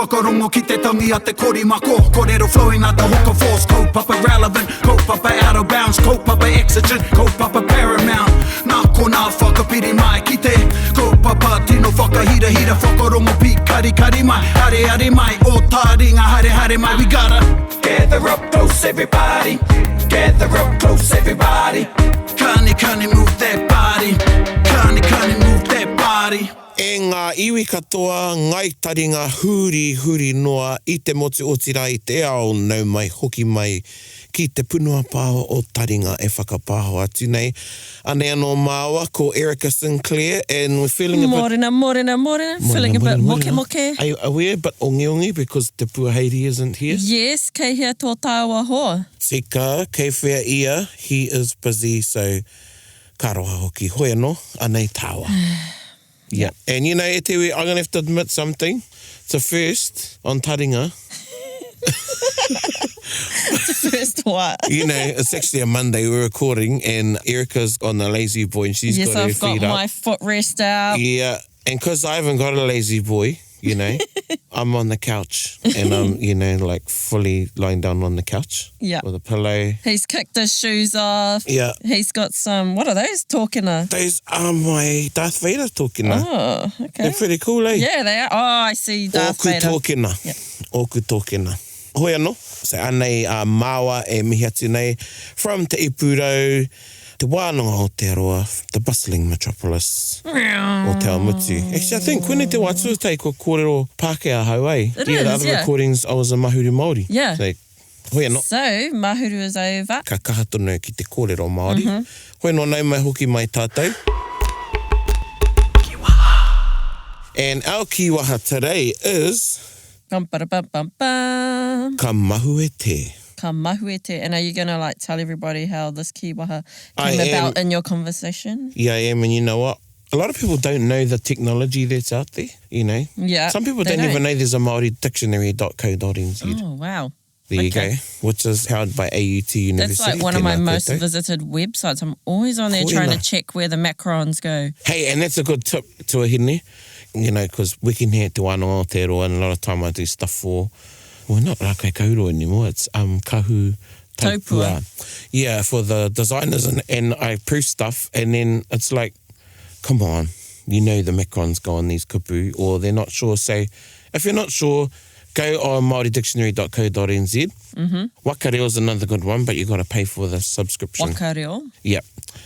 whakarongo ki te tangi a te korimako. Kōrero flowing out the hooker force. Kaupapa relevant, kaupapa out of bounds, kaupapa exigent, kaupapa paramount. Nā kona whakapiri mai ki te kaupapa tino whakahira hira whakarongo pi kari kari mai. Hare hare mai, o Taringa hare hare mai. We gotta gather up close everybody. Gather up close everybody. Kani move that body. Kani move that body. E ngā iwi katoa, ngai taringa huri noa I te motu o tira I te ao nau mai hoki mai ki te punua pāho o Taringa e whakapāho atu nei. Ane anō māua ko Erica Sinclair and we're feeling a bit... Morena. Feeling a bit moke. Are you aware but ongi because te puaheiri isn't here? Yes, kei hea tō tāua hoa. Tika, kei whea ia, he is busy, so ka roha hoki. Hoi anō, anei tāua. Yeah. And you know, e te we, I'm going to have to admit something. It's a first on Taringa. It's a first what? You know, it's actually a Monday we're recording and Erica's on the lazy boy and she's got her feet up. Yes, I've got my footrest out. Yeah, and because I haven't got a lazy boy, you know, I'm on the couch and I'm, you know, like fully lying down on the couch with a pillow. He's kicked his shoes off. Yeah. He's got some, what are those, tōkina? Those are my Darth Vader tōkina. Oh, okay. They're pretty cool, eh? Yeah, they are. Oh, I see Darth Vader. Oku tōkina. Yeah. Oku tōkina. Hoi anō, so anei māua e mihi atu nei from Te Ipurau, te wānanga o te aroa, the bustling metropolis o te Aomutu. Actually, I think when te wātua tei ko kōrero Pākehā hau, eh? It The is, other recordings, I was a mahuru Māori. Yeah. So, hoi anō. So, mahuru is over. Ka kaha tonu ki te kōrero Māori. Hoi anō nei mai hoki mai tātou. Kiwaha. And our kiwaha today is... Ka mahu e te. Ka mahu e te. And are you going to tell everybody how this kiwaha came about in your conversation? Yeah, I am. And you know what? A lot of people don't know the technology that's out there, you know. Yeah. Some people don't even know there's a Māori dictionary.co.nz. Oh, wow. There you go. Which is held by AUT University. That's like one of my most visited websites. I'm always on there trying to check where the Macrons go. Hey, and that's a good tip to a hine. You know, because we can hear te wānanga Aotearoa and a lot of time I do stuff for, well, not Rakai Kauro anymore, it's Kahu Taupua. Yeah, for the designers and I proof stuff and then it's like, come on, you know the Macrons go on these kupu or they're not sure, so if you're not sure, go on māoridictionary.co.nz. Wakareo is another good one, but you've got to pay for the subscription. Wakareo? Yeah.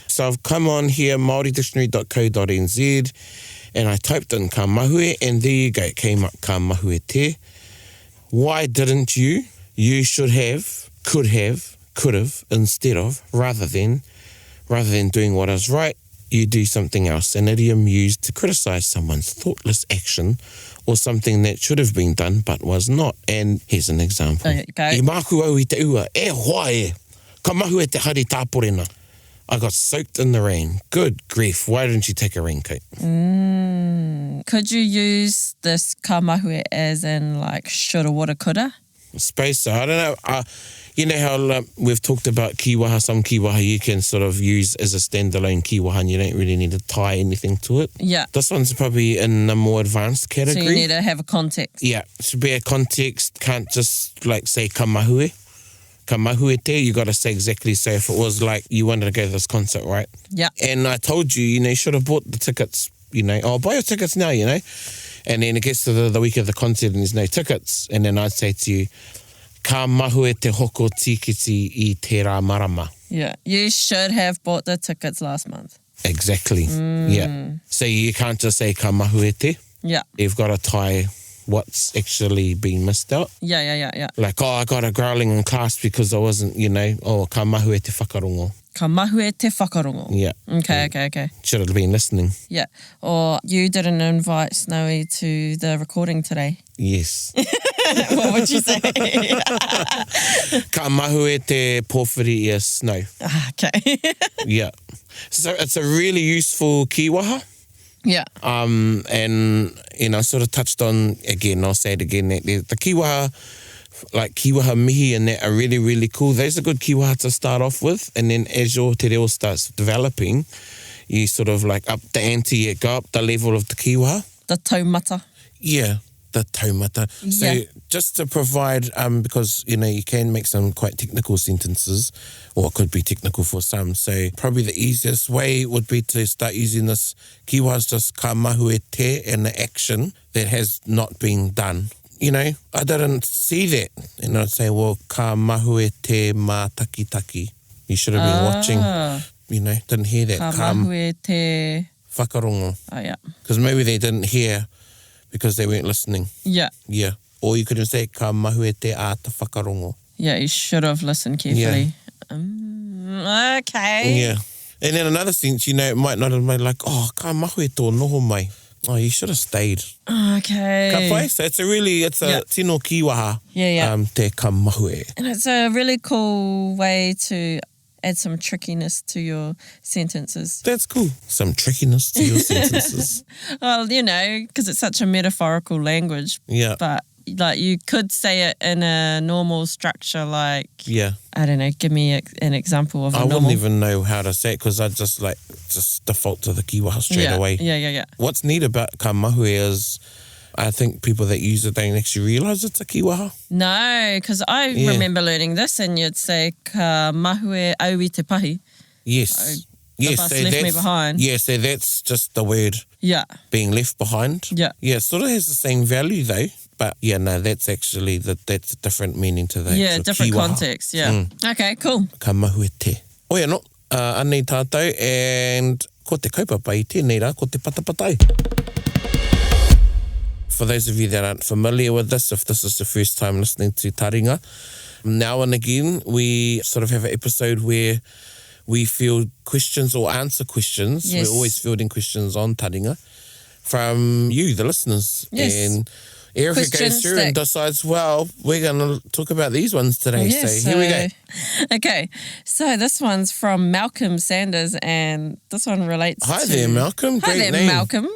So I've come on here, māoridictionary.co.nz, and I typed in ka mahue, and there you go, it came up ka mahue te. Why didn't you? You should have, could have, instead of, rather than doing what is right, you do something else. An idiom used to criticize someone's thoughtless action or something that should have been done but was not. And here's an example. Okay. I māku au I te ua, e hoa e, ka mahue te hari tāporena. I got soaked in the rain. Good grief, why didn't you take a raincoat? Could you use this ka mahue as in shoulda, woulda, coulda? I suppose so. I don't know. You know how we've talked about kiwaha, some kiwaha you can sort of use as a standalone kiwaha and you don't really need to tie anything to it. Yeah. This one's probably in a more advanced category. So you need to have a context. Yeah, it should be a context. Can't just say ka mahue. Ka mahue te, you got to say exactly. So if it was you wanted to go to this concert, right? Yeah. And I told you, you should have bought the tickets, buy your tickets now, And then it gets to the week of the concert and there's no tickets. And then I'd say to you, ka mahue te hoko tikiti I te rā marama. Yeah, you should have bought the tickets last month. Exactly, yeah. So you can't just say ka mahue te. Yeah. You've got to tie what's actually been missed out. Yeah. I got a growling in class because I wasn't, ka mahue te whakarongo. Ka mahue te whakarongo. Yeah. Okay. Should have been listening. Yeah. Or you didn't invite Snowy to the recording today. Yes. What would you say? Ka mahue te pōwhiri ia Snow. Okay. Yeah. So it's a really useful kiwaha. Yeah. And, I sort of touched on, again, I'll say it again, that the kiwaha, kiwaha mihi and that are really, really cool. Those are good kiwaha to start off with. And then as your te reo starts developing, you sort of up the ante, go up the level of the kiwaha. The taumata. Yeah. the taumata. So Yeah. just to provide, because, you can make some quite technical sentences, or it could be technical for some. So probably the easiest way would be to start using this kiwa as just ka mahue te and the action that has not been done. I didn't see that. And I'd say, well, ka mahue te mā taki taki. You should have been watching. Didn't hear that. Ka mahue te... Whakarongo. Oh, yeah. Because maybe they didn't hear because they weren't listening. Yeah. Yeah. Or you could even say, ka mahue te āta whakarongo. Yeah, you should have listened carefully. Okay. Yeah. And then another sense, it might not have been like, oh, ka mahue tō noho mai. Oh, you should have stayed. Okay. Ka pai? So it's a tino kiwaha. Yeah. Te ka mahue. And it's a really cool way to add some trickiness to your sentences. That's cool. Some trickiness to your sentences. Well, because it's such a metaphorical language. Yeah. But you could say it in a normal structure like, Yeah. I don't know, give me an example of a I normal... wouldn't even know how to say it because I just default to the kiwaha straight away. Yeah. What's neat about ka mahue is I think people that use it don't actually realise it's a kiwaha. No, because I remember learning this and you'd say ka mahue au I te pahi. Yes. The bus left me behind. Yeah, so that's just the word being left behind. Yeah. Yeah, it sort of has the same value though. But yeah, no, that's actually, that's a different meaning to that. Yeah, different kiwaha. context, yeah. Okay, cool. Ka mahue te. Oia no, anei tātou, and ko te kaupapa I tēnei rā, ko te patapatai. For those of you that aren't familiar with this, if this is the first time listening to Taringa, now and again we sort of have an episode where we field questions or answer questions. Yes. We're always fielding questions on Taringa from you, the listeners. Yes. And Erica Questions goes through and decides, well, we're going to talk about these ones today. Yes, so here we go. Okay, so this one's from Malcolm Sanders, and this one relates Hi to... there, Malcolm. Hi Great there, name. Malcolm.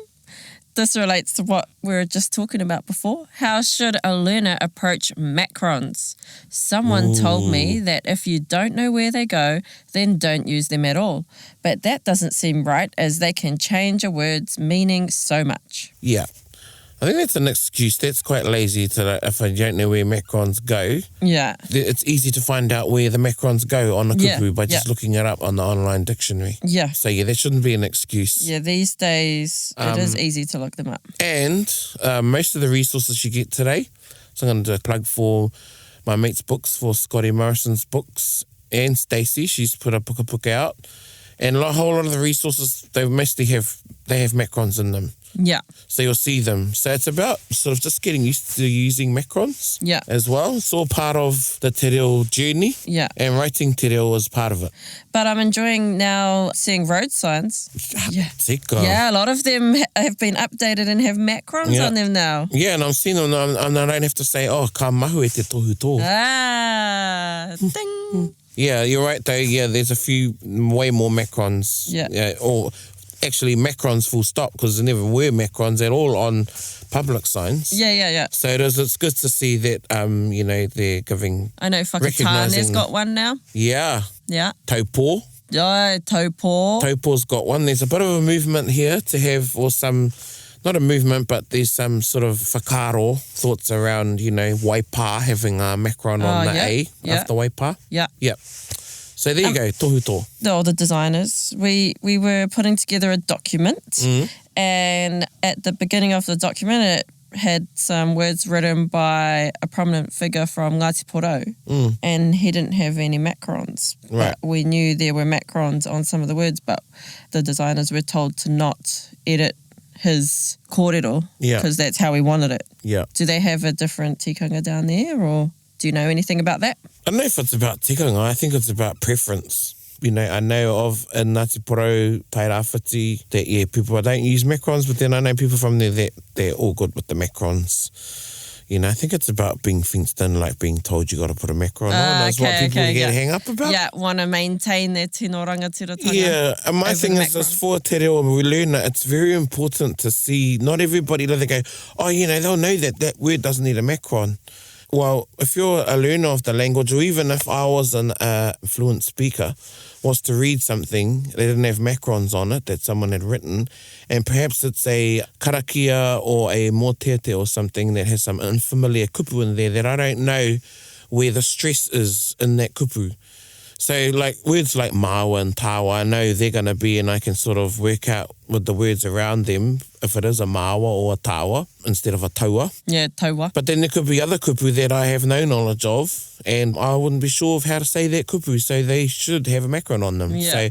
This relates to what we were just talking about before. How should a learner approach macrons? Someone told me that if you don't know where they go, then don't use them at all. But that doesn't seem right, as they can change a word's meaning so much. Yeah. I think that's an excuse. That's quite lazy to if I don't know where macrons go. Yeah. It's easy to find out where the macrons go on the kupu by just looking it up on the online dictionary. Yeah. So yeah, that shouldn't be an excuse. Yeah, these days it is easy to look them up. And most of the resources you get today, so I'm going to do a plug for my mate's books, for Scotty Morrison's books, and Stacey, she's put a puka out. And a whole lot of the resources, they mostly have macrons in them. Yeah. So you'll see them. So it's about sort of just getting used to using macrons as well. It's all part of the te reo journey. Yeah. And writing te reo is part of it. But I'm enjoying now seeing road signs. Yeah. Tika. Yeah, a lot of them have been updated and have macrons on them now. Yeah, and I'm seeing them and I don't have to say, oh, ka mahue te tohu tō. Ding. Yeah, you're right though. Yeah, there's a few way more macrons. Yeah. Or actually macrons full stop, because there never were macrons at all on public signs. Yeah. So it's good to see that, they're giving... I know Whakatane's got one now. Yeah. Yeah. Taupō. Yeah, Taupō. Taupō's got one. There's a bit of a movement here to have, or some... Not a movement, but there's some sort of whakaro thoughts around, waipa, having a macron on the A after waipa. Yeah. Yep. So there you go, tohu tō. All the designers, we were putting together a document, and at the beginning of the document, it had some words written by a prominent figure from Ngāti Porou, and he didn't have any macrons. Right. But we knew there were macrons on some of the words, but the designers were told to not edit his kōrero, because that's how he wanted it. Yeah. Do they have a different tikanga down there, or do you know anything about that? I don't know if it's about tikanga. I think it's about preference. I know of in Ngāti Porou, Tairāwhiti, that, people don't use macrons, but then I know people from there that they're all good with the macrons. I think it's about being fenced in, like being told you got to put a macron on. That's what people get hang up about. Yeah, want to maintain their tino rangatiratanga. Yeah, and my thing is this for te reo, and we learn that it's very important to see, not everybody, they go, they'll know that word doesn't need a macron. Well, if you're a learner of the language, or even if I was a fluent speaker, was to read something, they didn't have Macrons on it that someone had written, and perhaps it's a karakia or a motete or something that has some unfamiliar kupu in there that I don't know where the stress is in that kupu. So like words like mawa and tawa, I know they're going to be, and I can sort of work out with the words around them if it is a mawa or a tawa instead of a taua. Yeah, taua. But then there could be other kupu that I have no knowledge of, and I wouldn't be sure of how to say that kupu, so they should have a macron on them. Yeah. So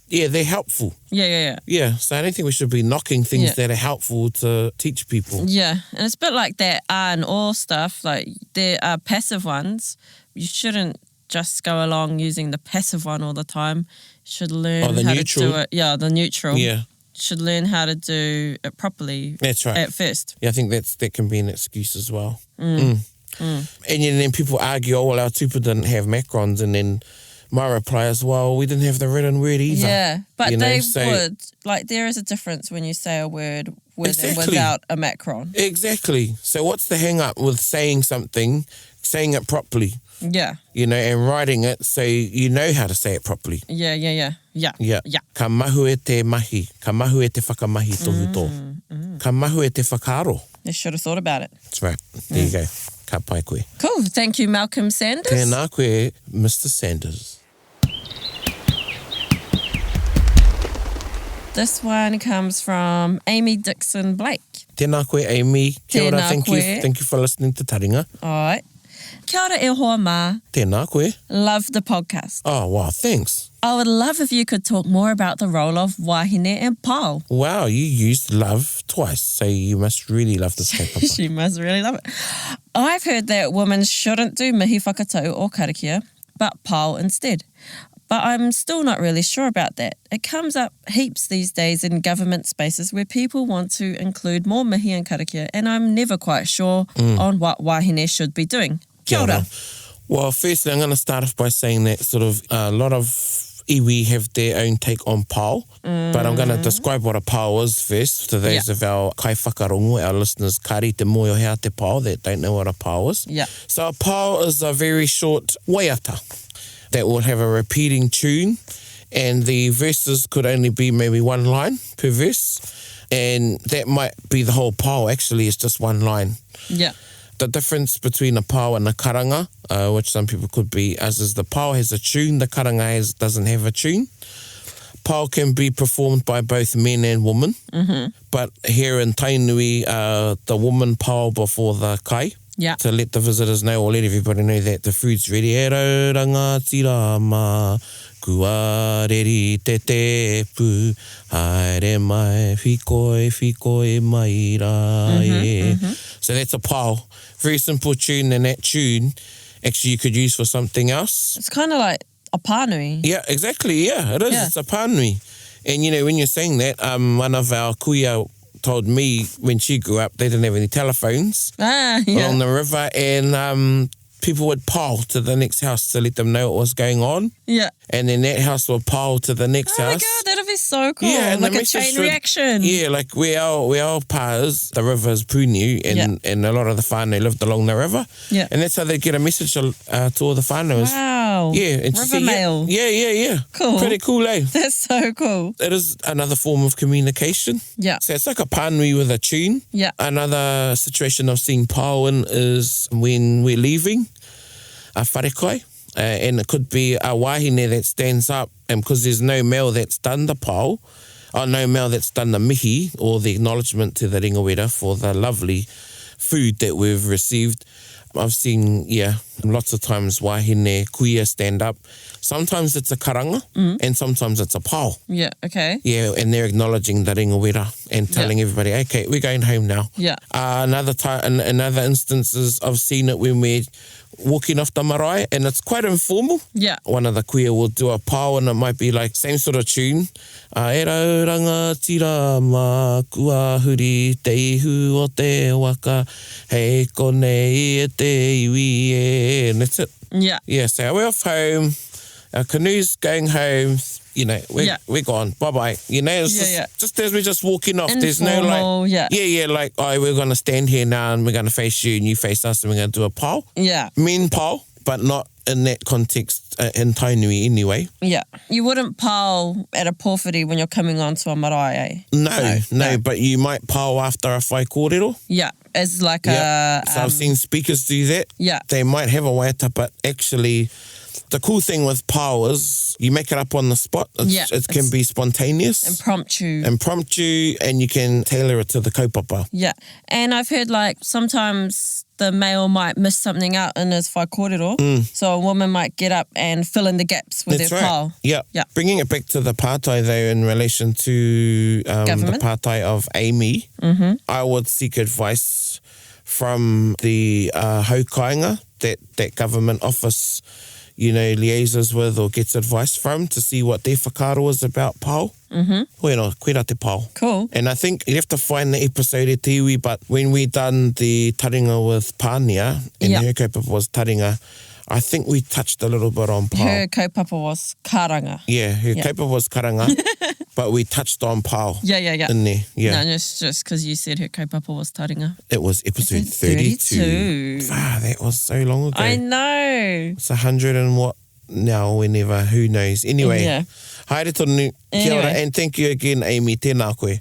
yeah, they're helpful. Yeah. Yeah, so I don't think we should be knocking things that are helpful to teach people. Yeah, and it's a bit like that and all stuff, like there are passive ones. You shouldn't just go along using the passive one all the time. You should learn how neutral. to do it. Yeah, the neutral. Yeah. Should learn how to do it properly. That's right. At first. Yeah, I think that can be an excuse as well. And then people argue, oh, well, our tupa didn't have macrons, and then my reply is, well, we didn't have the written word either. Yeah, but you know? they So, would. Like, there is a difference when you say a word with and Exactly. without a macron. Exactly. So what's the hang up with saying something, saying it properly, Yeah. you know, and writing it so you know how to say it properly? Yeah. Yeah. Ka mahu e te mahi. Ka mahu e te whakamahi tohu tō. Ka mahu e te whakaaro. They should have thought about it. That's right. There you go. Ka pai koe. Cool. Thank you, Malcolm Sanders. Tēnā koe, Mr. Sanders. This one comes from Amy Dixon Blake. Tēnā koe, Amy. Kia ora, Tēnā thank you. koe. Thank you for listening to Taringa. All right. Kia ora e hoa mā. Tēnā koe. Love the podcast. Oh, wow, thanks. I would love if you could talk more about the role of wahine and pau. Wow, you used love twice, so you must really love this kaupapa. She must really love it. I've heard that women shouldn't do mihi whakatau or karakia, but pau instead. But I'm still not really sure about that. It comes up heaps these days in government spaces where people want to include more mihi and karakia, and I'm never quite sure on what wahine should be doing. Kia ora. Well, firstly, I'm going to start off by saying that sort of a lot of iwi have their own take on pau, but I'm going to describe what a pau is first to those of our kai whakarongo, our listeners, kari te moe o hea te pau that don't know what a pau is. Yeah. So a pau is a very short waiata that will have a repeating tune, and the verses could only be maybe one line per verse, and that might be the whole pau. Actually, it's just one line. Yeah. The difference between a pau and a karanga, which some people could be, as is the pau has a tune, the karanga doesn't have a tune. Pau can be performed by both men and women, but here in Tainui, the woman pau before the kai, to let the visitors know or let everybody know that the food's ready. E rauranga tira ma, kua reri te te pu, haere mai, whikoe mai ra. So that's a pau. Very simple tune, and that tune actually you could use for something else. It's kind of like a pānui. Yeah, exactly. Yeah, it is. Yeah. It's a pānui. And, you know, when you're saying that, one of our kuia told me when she grew up, they didn't have any telephones along the river, and people would pau to the next house to let them know what was going on. Yeah. And then that house would pau to the next house. Oh my God, that'd be so cool. Yeah, and like the a message chain would- reaction. Yeah, like where our pa is, the river is Pūniu, and a lot of the whānau lived along the river. Yeah. And that's how they get a message to all the whānauers. Wow. Yeah. And she River said, mail. Yeah. Cool. Pretty cool, eh? That's so cool. It is another form of communication. Yeah. So it's like a pānui with a tune. Yeah. Another situation I've seen pau in is when we're leaving a wharekai, and it could be a wahine that stands up, and because there's no male that's done the pau, or no male that's done the mihi, or the acknowledgement to the ringawera for the lovely food that we've received. I've seen, lots of times wahine kuia stand up. Sometimes it's a karanga, and sometimes it's a pau. Yeah, okay. Yeah, and they're acknowledging the ringawera and telling everybody, okay, we're going home now. Yeah. Another instances, I've seen it when we're walking off the marae, and it's quite informal. Yeah. One of the kuia will do a pau, and it might be like same sort of tune. E rauranga tira ma, kua huri te ihu o te waka, hei konei e te iwi e, and that's it. Yeah. Yeah, so we're off home, our canoe's going home, we're gone. Bye-bye. It's just as we're just walking off. There's no Informal, like, we're going to stand here now and we're going to face you and you face us and we're going to do a pau. Yeah. Mean pau, but not in that context in Tainui anyway. Yeah. You wouldn't pau at a pōwhiri when you're coming onto a marae, eh? No, but you might pau after a whai kōrero. Yeah. As like a... So I've seen speakers do that. Yeah. They might have a waiata, but actually the cool thing with pau is you make it up on the spot. It can be spontaneous. Impromptu, and you can tailor it to the kaupapa. Yeah. And I've heard like sometimes the male might miss something out in his whai kōrero. So a woman might get up and fill in the gaps with her pau. Yeah. Bringing it back to the pātai though in relation to the pātai of Amy, I would seek advice from the haukainga that government office liaises with or gets advice from to see what their whakaaro is about pau. Koe te pau. Cool. And I think you have to find the episode e te iwi, but when we done the taringa with Pānia, and her kaupapa was taringa, I think we touched a little bit on pau. Her kaupapa was karanga. Yeah, her kaupapa was karanga, but we touched on pau. Yeah. In there, yeah. No, just because you said her kaupapa was taringa. It was episode 32. That was so long ago. I know. It's 100 and what now, whenever, who knows. Anyway, haere tonu, kia ora, and thank you again, Amy, tēnā koe.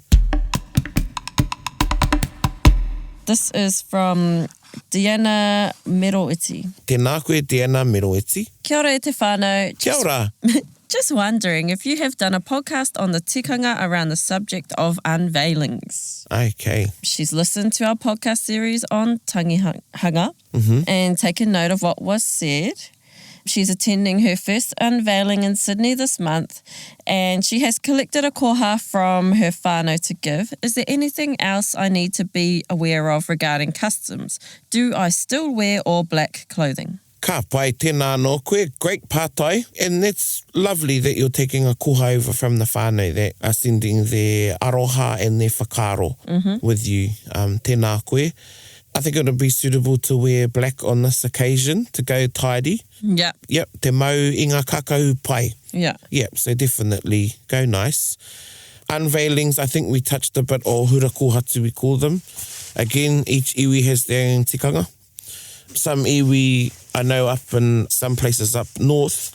This is from Diana Meroiti. Tēnā koe, Diana Meroiti. Kia ora e te whānau. Kia ora. Just wondering if you have done a podcast on the tikanga around the subject of unveilings. Okay. She's listened to our podcast series on tangihanga and taken note of what was said. She's attending her first unveiling in Sydney this month and she has collected a koha from her whānau to give. Is there anything else I need to be aware of regarding customs? Do I still wear all black clothing? Ka pai tēnā no koe, great pātai, and it's lovely that you're taking a koha over from the whānau that are sending their aroha and their whakaaro with you. Tēnā koe. I think it would be suitable to wear black on this occasion to go tidy. Yep. Te mau i ngā kakau pai. Yeah. Yep, so definitely go nice. Unveilings, I think we touched a bit o hura kōhatu we call them. Again, each iwi has their own tikanga. Some iwi, I know up in some places up north,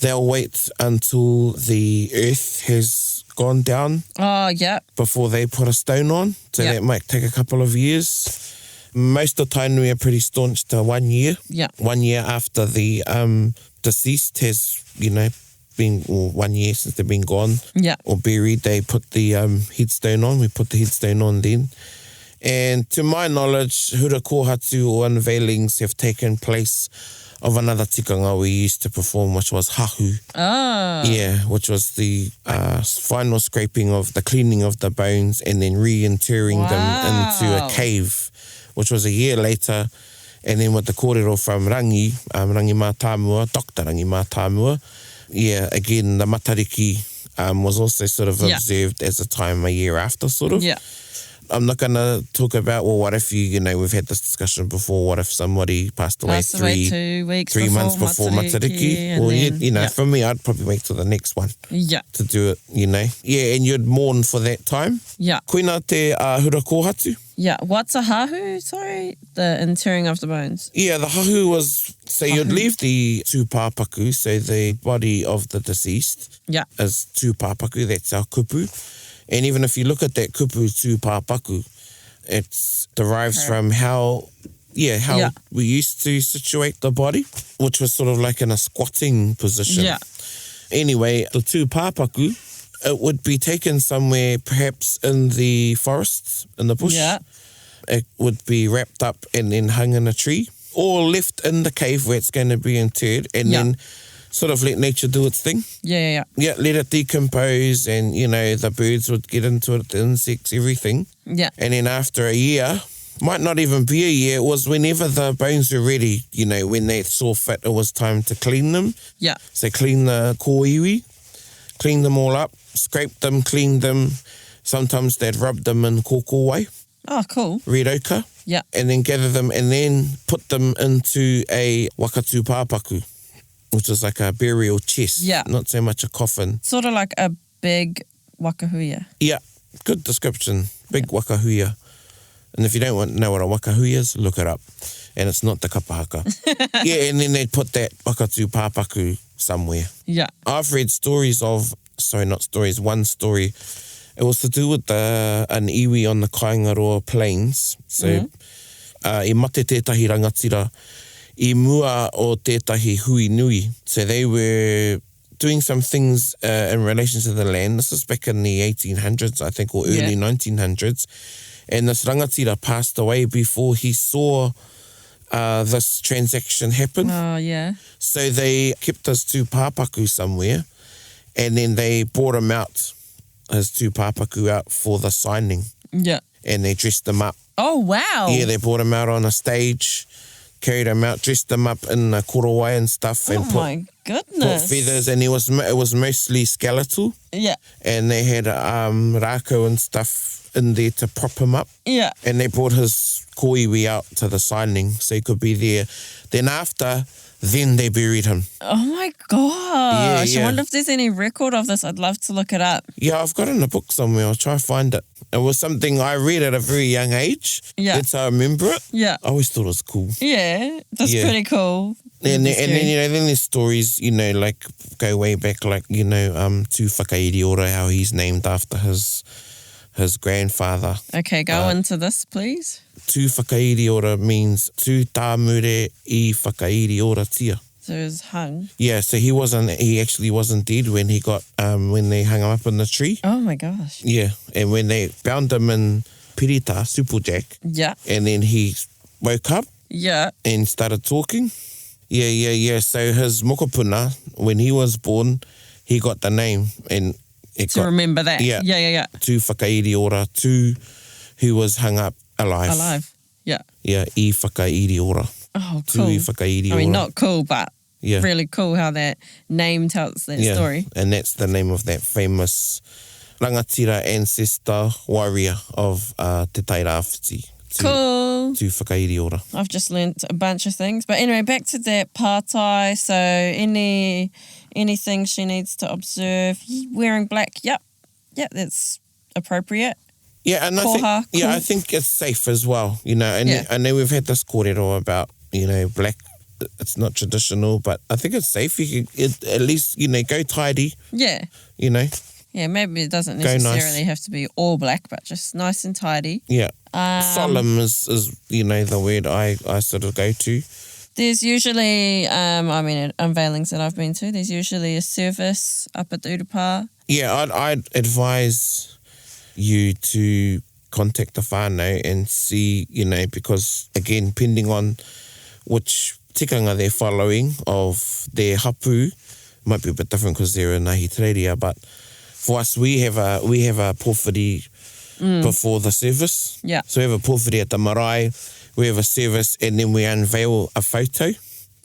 they'll wait until the earth has gone down. Oh, yeah. Before they put a stone on. So that might take a couple of years. Most of Tainui are pretty staunch to 1 year. Yeah. 1 year after the deceased has, been, or 1 year since they've been gone or buried, they put the headstone on. We put the headstone on then. And to my knowledge, hura kōhatu or unveilings have taken place of another tikanga we used to perform, which was hahu. Oh. Yeah, which was the final scraping of the cleaning of the bones and then reinterring them into a cave, which was a year later. And then with the kōrero from Rangi Mātāmua, Dr. Rangi Mātāmua, again, the matariki was also sort of observed as a time a year after, sort of. Yeah. I'm not going to talk about, well, what if we've had this discussion before, what if somebody passed away 2 weeks 3 months before matariki? Well, for me, I'd probably wait till the next one to do it, Yeah, and you'd mourn for that time. Yeah. Koina te hura kōhatu. Yeah, what's a hahu? Sorry, the interring of the bones. Yeah, the hahu was, so you'd leave the tūpāpaku, so the body of the deceased is tūpāpaku, that's our kupu. And even if you look at that kupu tūpāpaku, it derives from how we used to situate the body, which was sort of like in a squatting position. Yeah. Anyway, the tūpāpaku, it would be taken somewhere perhaps in the forests, in the bush. Yeah. It would be wrapped up and then hung in a tree or left in the cave where it's going to be interred and then sort of let nature do its thing. Yeah. Yeah, let it decompose and, the birds would get into it, the insects, everything. Yeah. And then after a year, might not even be a year, it was whenever the bones were ready, when they saw fit, it was time to clean them. Yeah. So clean the kōiwi, clean them all up, scrape them, clean them. Sometimes they'd rub them in kōkōwai. Oh, cool. Red ochre. Yeah. And then gather them and then put them into a wakatū pāpaku. which is like a burial chest. Yeah. Not so much a coffin. Sort of like a big wakahuia. Yeah, good description. Big wakahuia. And if you don't know what a wakahuia is, look it up. And it's not the kapahaka. Yeah, and then they'd put that whakatū pāpaku somewhere. Yeah. I've read one story. It was to do with an iwi on the Kaingaroa Plains. So, I mate tētahi rangatira, I mua o tētahi hui nui. So they were doing some things in relation to the land. This is back in the 1800s, I think, or early 1900s. And this rangatira passed away before he saw this transaction happen. Oh, yeah. So they kept his tū pāpaku somewhere, and then they brought him out, his tū pāpaku out for the signing. Yeah. And they dressed him up. Oh, wow. Yeah, they brought him out on a stage, carried him out, dressed him up in korowai and stuff, and my goodness. put feathers, and it was mostly skeletal. Yeah. And they had rākau and stuff in there to prop him up. Yeah. And they brought his koiwi out to the signing so he could be there. Then they buried him. Oh, my gosh. Yeah. I wonder if there's any record of this. I'd love to look it up. Yeah, I've got it in a book somewhere. I'll try to find it. It was something I read at a very young age. Yeah. That's how I remember it. Yeah. I always thought it was cool. Yeah. That's pretty cool. And then, then there's stories, like go way back, like, tū whakairi ora, how he's named after his grandfather. Okay, go into this, please. Tū whakairi ora means tū tāmure I whakairi ora tia. So he was hung. Yeah, so he actually wasn't dead when he got, when they hung him up in the tree. Oh my gosh. Yeah, and when they bound him in pirita, supujack, Yeah. and then he woke up Yeah. and started talking. Yeah. So his mokopuna, when he was born, he got the name, and To remember that. Yeah. Tū whakairi ora, tū who was hung up alive. Yeah. Yeah, I whakairi ora. Oh, Tū cool. I whakairi ora. I mean, not cool, but Yeah. really cool how that name tells that story. And that's the name of that famous rangatira ancestor warrior of Te Tairāwhiti. Cool. Tū whakairi ora. I've just learnt a bunch of things. But anyway, back to that pātai. So anything she needs to observe. Wearing black, yep, that's appropriate. Yeah, and Koha, I think it's safe as well, and I know we've had this kōrero about, black, it's not traditional, but I think it's safe. You can at least, go tidy. Yeah. Yeah, maybe it doesn't necessarily have to be all black, but just nice and tidy. Yeah. Solemn is the word I sort of go to. There's usually, at unveilings that I've been to, there's usually a service up at the Urupā. Yeah, I'd advise you to contact the whānau and see, because, again, depending on which tikanga they're following of their hapu, might be a bit different because they're in Ahitereiria, but for us, we have a pōwhiri before the service. Yeah. So we have a pōwhiri at the marae, we have a service, and then we unveil a photo.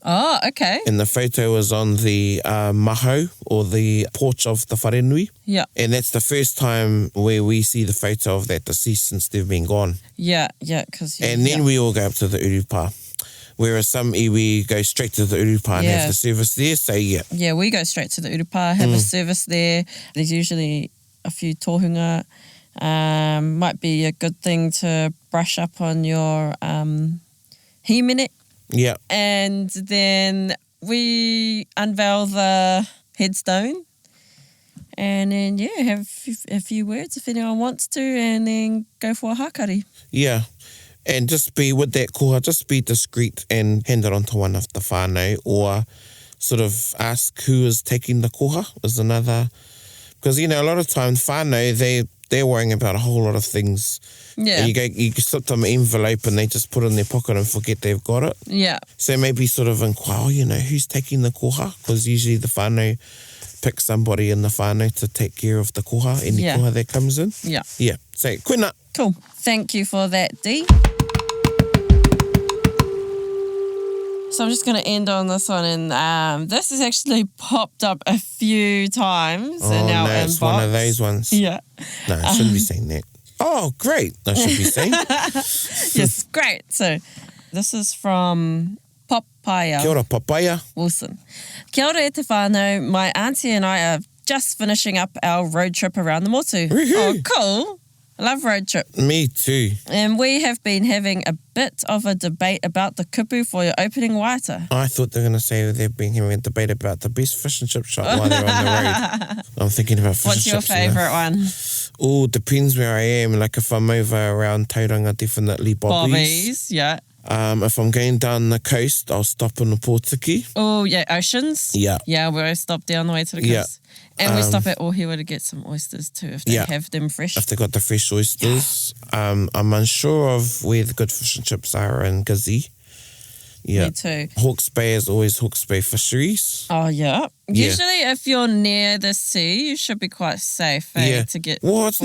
Oh, okay. And the photo is on the maho, or the porch of the wharenui. Yeah. And that's the first time where we see the photo of that deceased since they've been gone. Yeah, because... And then we all go up to the urupā. Whereas some iwi go straight to the urupā and have the service there, so yeah. Yeah, we go straight to the urupā, have a service there. There's usually a few tohunga. Might be a good thing to brush up on your himene. Yeah. And then we unveil the headstone. And then, have a few words if anyone wants to, and then go for a hakari. Yeah. And just be with that koha, just be discreet and hand it on to one of the whānau, or sort of ask who is taking the koha is another. Because, a lot of times whānau, they're worrying about a whole lot of things. Yeah. You slip them an envelope and they just put it in their pocket and forget they've got it. Yeah. So maybe sort of inquire, who's taking the koha? Because usually the whānau pick somebody in the whānau to take care of the koha, any koha that comes in. Yeah. Yeah. So, koina. Cool. Thank you for that, Dee. So I'm just going to end on this one, and this has actually popped up a few times in our inbox. It's one of those ones. Yeah. No, I shouldn't be saying that. Oh, great. I should be saying. Yes, great. So this is from Papaya. Kia ora, papaya. Wilson. Kia ora e te whānau. My auntie and I are just finishing up our road trip around the Motu. Woohoo. Oh, cool. I love road trip. Me too. And we have been having a bit of a debate about the kupu for your opening waiata. I thought they were going to say they've been having a debate about the best fish and chip shop while they're on the road. I'm thinking about fish What's and your chips. favourite one? Oh, depends where I am. Like if I'm over around Taringa, definitely Bobby's. Bobby's, yeah. If I'm going down the coast, I'll stop in the Pōtiki. Oh, yeah, Oceans. Yeah. Yeah, where I stop down the way to the coast. Yeah. And we stop at Ohiwa to get some oysters too, if they have them fresh. If they got the fresh oysters. I'm unsure of where the good fish and chips are in Gizzy. Yeah. Me too. Hawke's Bay is always Hawke's Bay Fisheries. Oh, yeah. Yeah. Usually if you're near the sea, you should be quite safe to get... Well, it's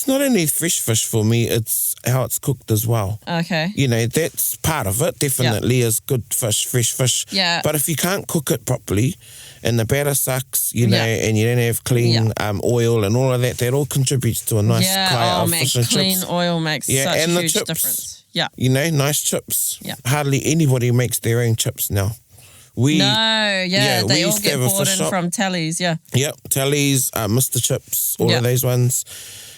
not only fresh fish for me, it's how it's cooked as well. Okay. You know, that's part of it, definitely, is good fish, fresh fish. Yeah. But if you can't cook it properly and the batter sucks, you know, and you don't have clean oil and all of that, that all contributes to a nice kaya of fish and clean chips. oil makes such and a the huge chips. difference. Yeah. You know, nice chips. Yeah. Hardly anybody makes their own chips now. We they we all used to get have a bought fish in shop. from Tallies, yeah. Yep, Tallies, Mr. Chips, all of those ones.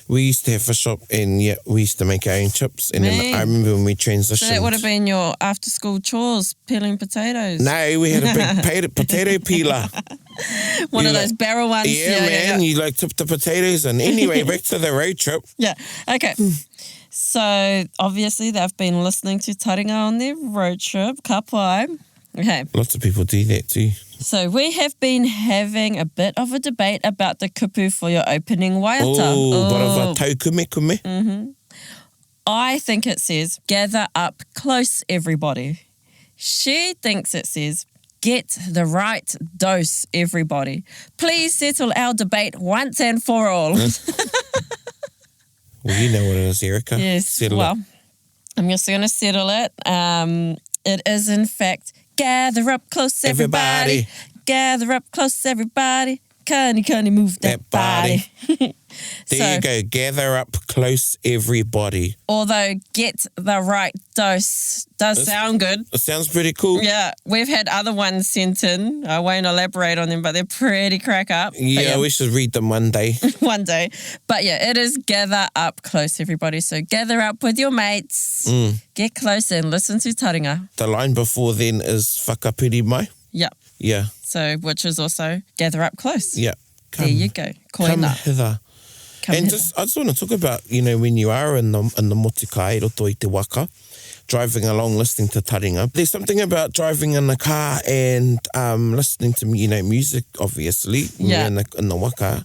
We used to have a fish shop and we used to make our own chips. And then I remember when we transitioned. So that would have been your after-school chores, peeling potatoes. No, we had a big potato peeler. One of those barrel ones. Yeah, man, you like tip the potatoes. And anyway, back to the road trip. Yeah, okay. So obviously they've been listening to Taringa on their road trip, ka pai. Okay. Lots of people do that too. So we have been having a bit of a debate about the kupu for your opening waiata. Oh, bit of a taukume. Mm-hmm. I think it says, gather up close, everybody. She thinks it says, get the right dose, everybody. Please settle our debate once and for all. Well, you know what it is, Erica. Yes, Settle it. I'm just going to settle it. It is, in fact, gather up close, everybody. Gather up close, everybody. Kani, move that body. There you go. Gather up close, everybody. Although get the right dose does sound good. It sounds pretty cool. Yeah, we've had other ones sent in. I won't elaborate on them, but they're pretty crack up. Yeah, we should read them one day. One day. But yeah, it is gather up close, everybody. So gather up with your mates. Get close and listen to Taringa. The line before then is whakapiri mai. Yeah. Yeah. So, which is also gather up close. Yeah. There you go. Come Koina. hither. And hither. I just want to talk about, you know, when you are in the motuka e roto i te waka, driving along listening to Taringa. There's something about driving in the car and listening to, you know, music, obviously, when you're in the waka.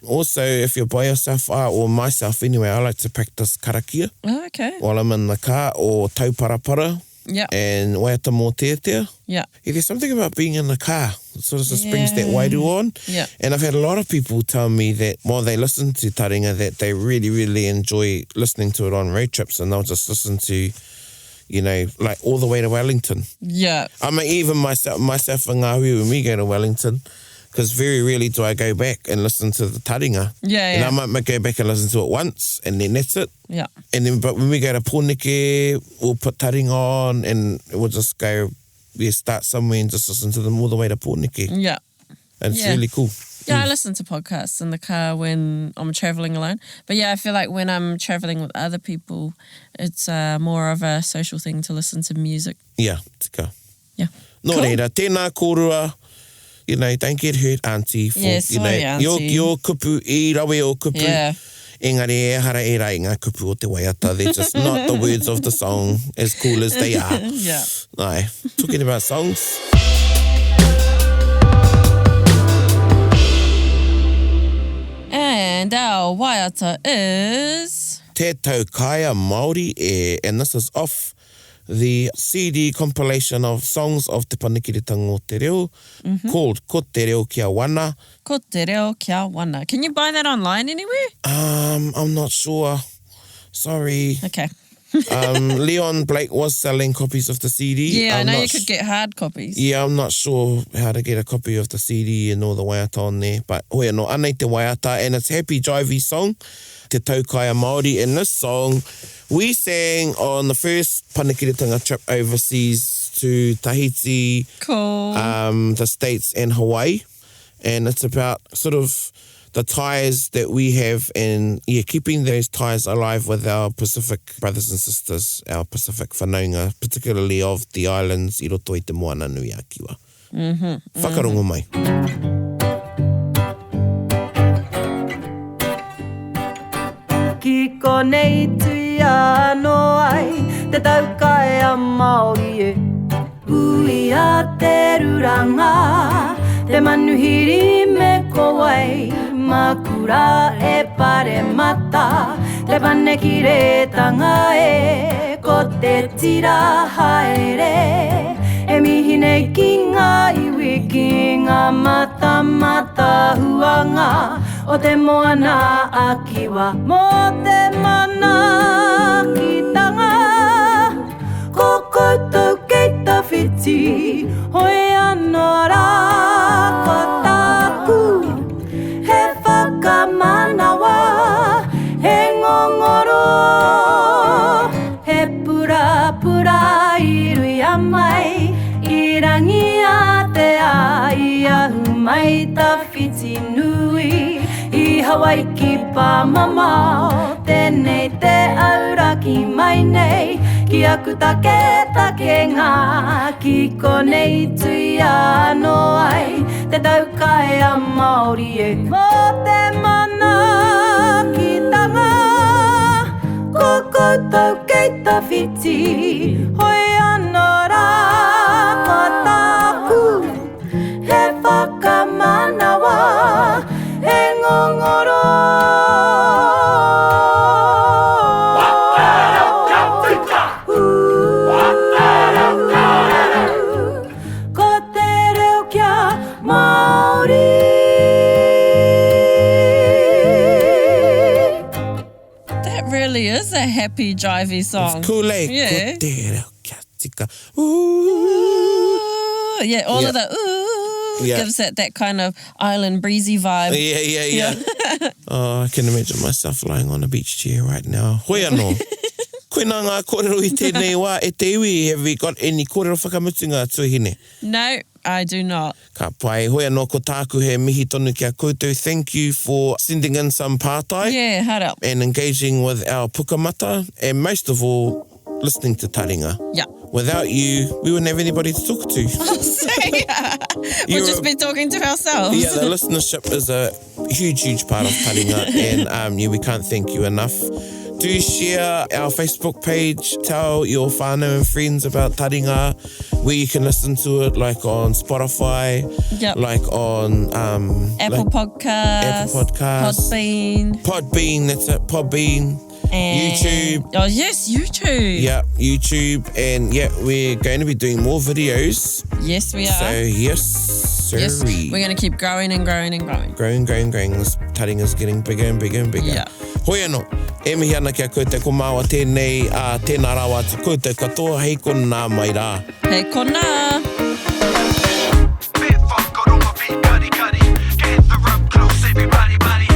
Also, if you're by yourself, or myself anyway, I like to practice karakia Oh, okay. while I'm in the car, or tauparapara. Yeah. And waiata mō tētea. Yeah. Yeah, there's something about being in the car. It sort of just brings that wairu on. Yeah. And I've had a lot of people tell me that while they listen to Taringa, that they really, really enjoy listening to it on road trips, and they'll just listen to, you know, like all the way to Wellington. Yeah. I mean, even myself and Ngāhui, when we go to Wellington, because very rarely do I go back and listen to the Taringa. Yeah, And I might go back and listen to it once, and then that's it. Yeah. And then, but when we go to Pōneke, we'll put Taringa on, and we'll just go, start somewhere and just listen to them all the way to Pōneke. Yeah. And it's really cool. Yeah, I listen to podcasts in the car when I'm travelling alone. But yeah, I feel like when I'm travelling with other people, it's more of a social thing to listen to music. Yeah, tika. Yeah. No Cool. reira, tēnā kōrua. You know, don't get hurt, auntie. For, Yeah, you know, sorry, auntie. Your kupu, I rawe o kupu. Yeah. Engari e hara e rai ngā kupu o te waiata. They're just not the words of the song, as cool as they are. Yeah. Aye. Talking about songs. And our waiata is... Te Tau Kaya Māori e, and this is off the CD compilation of songs of Te Panikiritanga o Te Reo, called Ko Te Reo Kia Wana. Ko Te Reo Kia Wana. Can you buy that online anywhere? I'm not sure. Sorry. Okay. Leon Blake was selling copies of the CD. Yeah, I I'm know not you could get hard copies. Yeah, I'm not sure how to get a copy of the CD and all the waiata on there. But hoi anō, anei te waiata, and it's Happy Drivey song, Te Tau Kaya Māori. In this song, we sang on the first Panikiritanga trip overseas to Tahiti, Cool. the States and Hawaii. And it's about sort of the ties that we have and keeping those ties alive with our Pacific brothers and sisters, our Pacific whanaunga, particularly of the islands i roto i te moana nui a kiwa. Whakarongo mai. Ki konei tui anō ai, te taukai a Māori e. Ui a te ruranga, te manuhiri me kowai, makura e pare mata, te pane ki re tanga e, ko te tira haere. E mihi nei ki ngā iwi ki ngā mata mata huanga, o te moana a kiwa, mo te mana ki tanga. Ko koutou kei ta whiti, hoi anō rā ko tāku. He whakamanawa, he ngongoro, he pura pura i rui a mai, i rangi a te ai ahu mai ta whiti nui. I Hawaii ki Pamamao, tēnei te aura ki mai nei, ki aku take ngā, ki konei tui anō ai, te taukai a Māori e. Mo te mana ki tanga, ko koutou kei ta whiti, hoi anō rā ko tāku. He whakamanawa, he ngongoro. Ko te reo kia Māori. That really is a happy, drivey song. It's cool, eh? Yeah. Ko te reo kia tika. Ooh. Yeah, all Yeah. of the ooh Yeah. gives it that kind of island breezy vibe. Yeah. Oh, I can imagine myself lying on a beach chair right now. Hoi anō. Koe nā ngā kōrero i tēnei wā e te iwi. Have we got any kōrero whakamutunga tuahine? No, I do not. Ka pai, hoi anō ko tāku he mihi tonu kia koutou. Thank you for sending in some pātai Yeah, hard up. and engaging with our pukamata and most of all, listening to Taringa. Yeah. Without you, we wouldn't have anybody to talk to. We'll You're just a- be talking to ourselves. Yeah, the listenership is a huge part of Taringa and we can't thank you enough. Do share our Facebook page, tell your whānau and friends about Taringa, where you can listen to it like on Spotify, Yep. like on Apple Podcasts. Podbean, that's it, Podbean, And YouTube. Oh, yes, YouTube. Yeah, YouTube, and we're going to be doing more videos. Yes, we are. So yes, Yes, sirree. we're going to keep growing and growing and growing. Growing. This Taringa's getting bigger and bigger and bigger. Yeah. Hoi anō, e mihi ana kia koutou ko māua tēnei, tēnā rawa atu koutou katoa, hei kona nā mai rā. Hei kona. Bit whakaronga pi kari kari. Gather up close everybody buddy.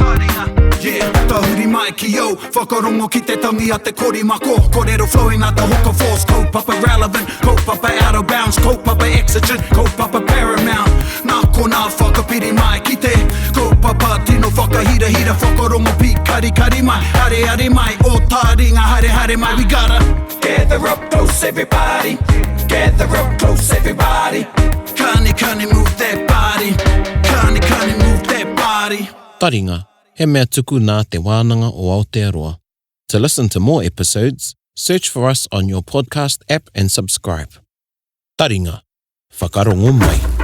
Taringa. Yeah, tahuri mai ki yo. Whakarongo ki te tangi a te korimako. Kōrero flowing out the hooker force. Kaupapa relevant, kaupapa out of bounds. Kaupapa exigent, kaupapa paramount. Nā kona whakapiri mai ki te kaupapa tino whakahira whakarongo pi kari kari mai. Hare mai, o Taringa hare mai. We gotta gather up close everybody. Gather up close everybody. Kani move that body. Kani move that body. Taringa, he mea tuku nā te wānanga o Aotearoa. To listen to more episodes, search for us on your podcast app and subscribe. Taringa, whakarongo mai.